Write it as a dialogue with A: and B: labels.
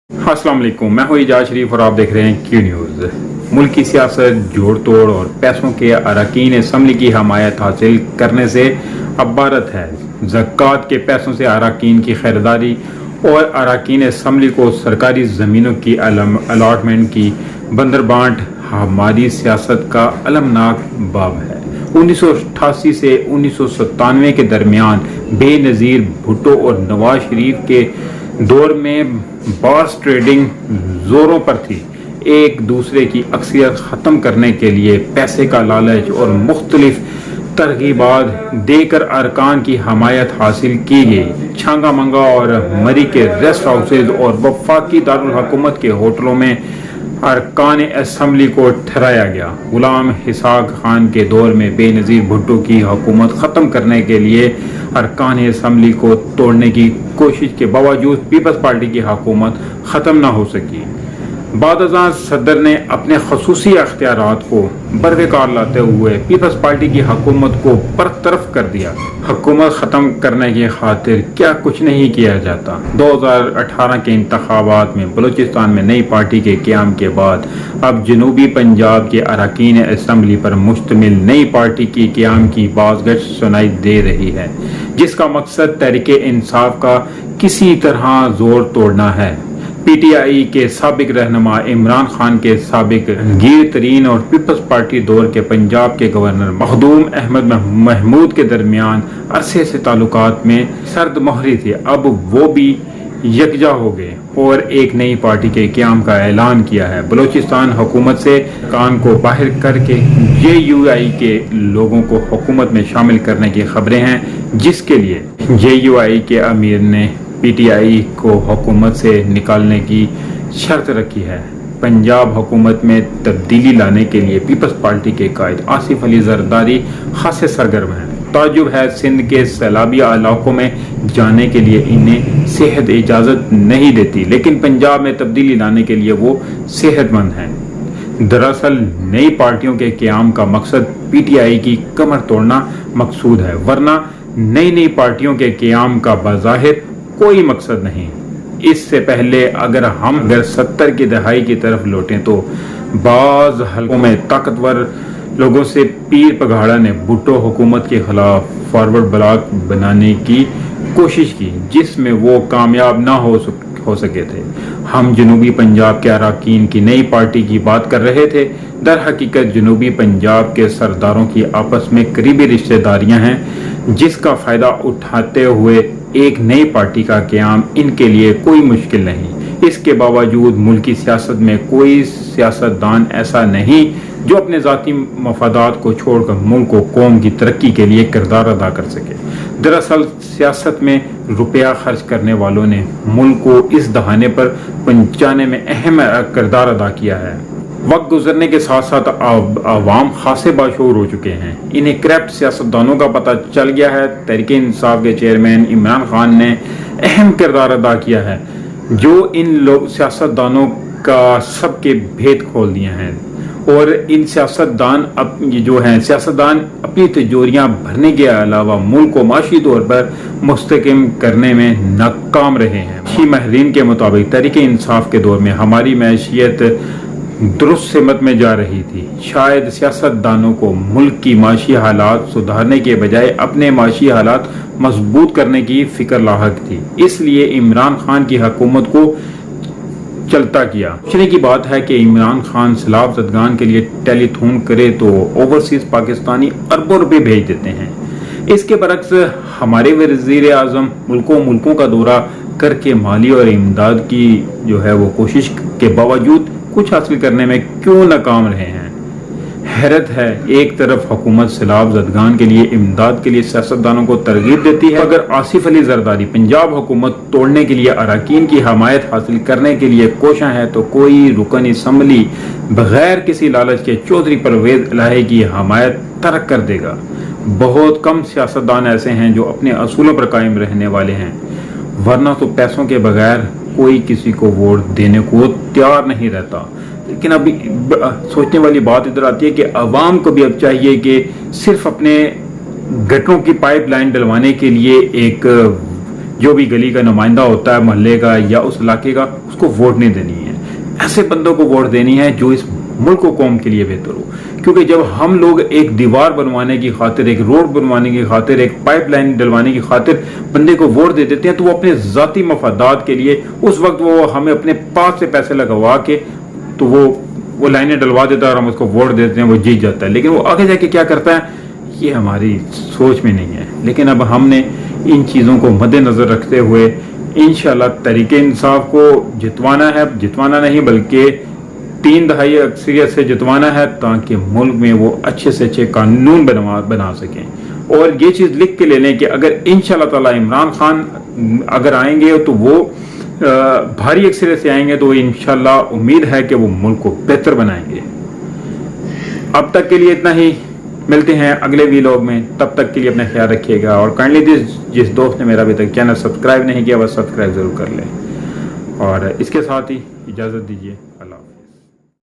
A: अस्सलाम वालेकुम, मैं हूँ इजाज शरीफ और आप देख रहे हैं क्यू न्यूज़। मुल्क की सियासत जोड़ तोड़ और पैसों के अरकान असम्बली की हमायत हासिल करने से अब भारत है। ज़कात के पैसों से अरकान की खरीदारी और अरकान असम्बली को सरकारी ज़मीनों की अलाटमेंट की बंदरबांट हमारी सियासत का अलमनाक बाब है। 1988 से 1997 के दरमियान बेनज़ीर भुट्टो और नवाज शरीफ के दौर में बार्स ट्रेडिंग जोरों पर थी। एक दूसरे की अक्सियत ख़त्म करने के लिए पैसे का लालच और मुख्तलिफ तरगीबात देकर अरकान की हमायत हासिल की गई। छांगा मंगा और मरी के रेस्ट हाउसेज और वफाकी दारुल हुकूमत के होटलों में अरकान असम्बली को ठहराया गया। गुलाम इसहाक खान के दौर में बेनज़ीर भुट्टो की हुकूमत ख़त्म करने के लिए अरकान असम्बली को तोड़ने की कोशिश के बावजूद पीपल्स पार्टी की हुकूमत ख़त्म न हो सकी। बाद सदर ने अपने खसूसी अख्तियारात को बरक़रार लाते हुए पीपल्स पार्टी की हुकूमत को बरतरफ कर दिया। हुकूमत ख़त्म करने की खातिर क्या कुछ नहीं किया जाता। 2018 के इंतखाबात में बलूचिस्तान में नई पार्टी के क़याम के बाद अब जनूबी पंजाब के अरकान असम्बली पर मुश्तमिल नई पार्टी की क़याम की बाज़गश्त सुनाई दे रही है, जिसका मकसद तहरीक इंसाफ का किसी तरह जोर तोड़ना है। पीटीआई के साबिक रहनुमा इमरान खान के साबिक गिर तरीन और पीपल्स पार्टी दौर के पंजाब के गवर्नर मखदूम अहमद महमूद के दरमियान अरसे से ताल्लुकात में सर्द मोहरी थी। अब वो भी यकजा हो गए और एक नई पार्टी के क़याम का ऐलान किया है। बलूचिस्तान हुकूमत से कान को बाहर करके JUI के लोगों को हुकूमत में शामिल करने की खबरें हैं, जिसके लिए JUI के अमीर ने PTI को हुकूमत से निकालने की शर्त रखी है। पंजाब हुकूमत में तब्दीली लाने के लिए पीपल्स पार्टी के कायद आसिफ अली जरदारी खासे सरगर्म हैं। ताजुब है, सिंध के सैलाबी इलाकों में जाने के लिए इन्हें सेहत इजाज़त नहीं देती, लेकिन पंजाब में तब्दीली लाने के लिए वो सेहतमंद हैं। दरअसल नई पार्टियों के क़याम का मकसद PTI की कमर तोड़ना मकसूद है, वरना नई पार्टियों के क़याम का बाज़ाहिर कोई मकसद नहीं। इससे पहले अगर 70 की दहाई की तरफ लौटें तो बाज़ हलकों में ताकतवर लोगों से पीर पघाड़ा ने भुट्टो हुकूमत के खिलाफ फॉरवर्ड ब्लॉक बनाने की कोशिश की, जिसमें वो कामयाब ना हो सके थे। हम जनूबी पंजाब के अरकान की नई पार्टी की बात कर रहे थे। दर हकीकत जनूबी पंजाब के सरदारों की आपस में करीबी रिश्तेदारियां हैं, जिसका फ़ायदा उठाते हुए एक नई पार्टी का क़याम इनके लिए कोई मुश्किल नहीं। इसके बावजूद मुल्की सियासत में कोई सियासतदान ऐसा नहीं जो अपने ज़ाती मफादात को छोड़कर मुल्क को कौम की तरक्की के लिए किरदार अदा कर सके। दरअसल सियासत में रुपया खर्च करने वालों ने मुल्क को इस दहाने पर पहुंचाने में अहम किरदार अदा किया है। वक्त गुजरने के साथ साथ आवाम खासे बाशऊर हो चुके हैं। इन्हें करप्ट सियासतदानों का पता चल गया है। तहरीक इंसाफ के चेयरमैन इमरान खान ने अहम किरदार अदा किया है, जो इन सियासतदानों का सबके भेद खोल दिए हैं। और इन सियासतदान अपनी तिजोरियां भरने के अलावा मुल्क को माशी तौर पर मुस्तकम करने में नाकाम रहे हैं। माहिरीन के मुताबिक तहरीक इंसाफ के दौर में हमारी मैशियत दुरुस्त सिमत में जा रही थी। शायद सियासतदानों को मुल्क की माशी हालात सुधारने के बजाय अपने माशी हालात मजबूत करने की फिक्र लाहक थी, इसलिए इमरान खान की हुकूमत को चलता किया। पूछने की बात है कि इमरान खान सैलाब ज़दगान के लिए टेलीथॉन करे तो ओवरसीज पाकिस्तानी अरबों रुपये भेज देते हैं। इसके बरक्स हमारे वज़ीर आज़म मुल्कों का दौरा करके माली और इमदाद की वो कोशिश के बावजूद कुछ हासिल करने में क्यों नाकाम रहे हैं। हैरत है, एक तरफ हुकूमत सैलाब ज़दगान के लिए इमदाद के लिए सियासतदानों को तरगीब देती है, अगर आसिफ अली जरदारी पंजाब हुकूमत तोड़ने के लिए अरकान की हमायत हासिल करने के लिए कोशा है, तो कोई रुकन असम्बली बगैर किसी लालच के चौधरी परवेज इलाही की हमायत तर्क कर देगा। बहुत कम सियासतदान ऐसे हैं जो अपने असूलों पर कायम रहने वाले हैं, वरना तो पैसों के बगैर कोई किसी को वोट देने को तैयार नहीं रहता। लेकिन अभी सोचने वाली बात इधर आती है कि अवाम को भी अब चाहिए कि सिर्फ अपने गटरों की पाइपलाइन डलवाने के लिए एक جو بھی گلی کا نمائندہ ہوتا ہے محلے کا یا اس علاقے کا, اس کو ووٹ نہیں دینی ہے. ایسے بندوں کو ووٹ دینی ہے جو اس ملک و قوم کے لیے بہتر ہو. کیونکہ جب ہم لوگ ایک دیوار بنوانے کی خاطر, ایک روڈ بنوانے کی خاطر, ایک پائپ لائن ڈلوانے کی خاطر بندے کو ووٹ دے دیتے ہیں, تو وہ اپنے ذاتی مفادات کے لیے اس وقت وہ ہمیں اپنے پاس سے پیسے لگوا کے تو وہ لائنیں ڈلوا دیتا ہے اور ہم اس کو ووٹ دیتے ہیں, وہ جیت جاتا ہے. لیکن وہ آگے جا کے کیا کرتا ہے یہ ہماری سوچ میں نہیں ہے. لیکن اب ہم نے ان چیزوں کو مد نظر رکھتے ہوئے انشاءاللہ تحریک انصاف کو جتوانا ہے, جتوانا نہیں بلکہ 3 دہائی اکثریت سے جتوانا ہے, تاکہ ملک میں وہ اچھے سے اچھے قانون بنا سکیں. اور یہ چیز لکھ کے لے لیں کہ اگر انشاءاللہ تعالی عمران خان اگر آئیں گے تو وہ بھاری اکثریت سے آئیں گے, تو انشاءاللہ امید ہے کہ وہ ملک کو بہتر بنائیں گے. اب تک کے لیے اتنا ہی, ملتے ہیں اگلے ویلاگ میں. تب تک کے لیے اپنا خیال رکھیے گا, اور کائنڈلی جس دوست نے میرا ابھی تک چینل سبسکرائب نہیں کیا وہ سبسکرائب ضرور کر لیں, اور اس کے ساتھ ہی اجازت دیجیے.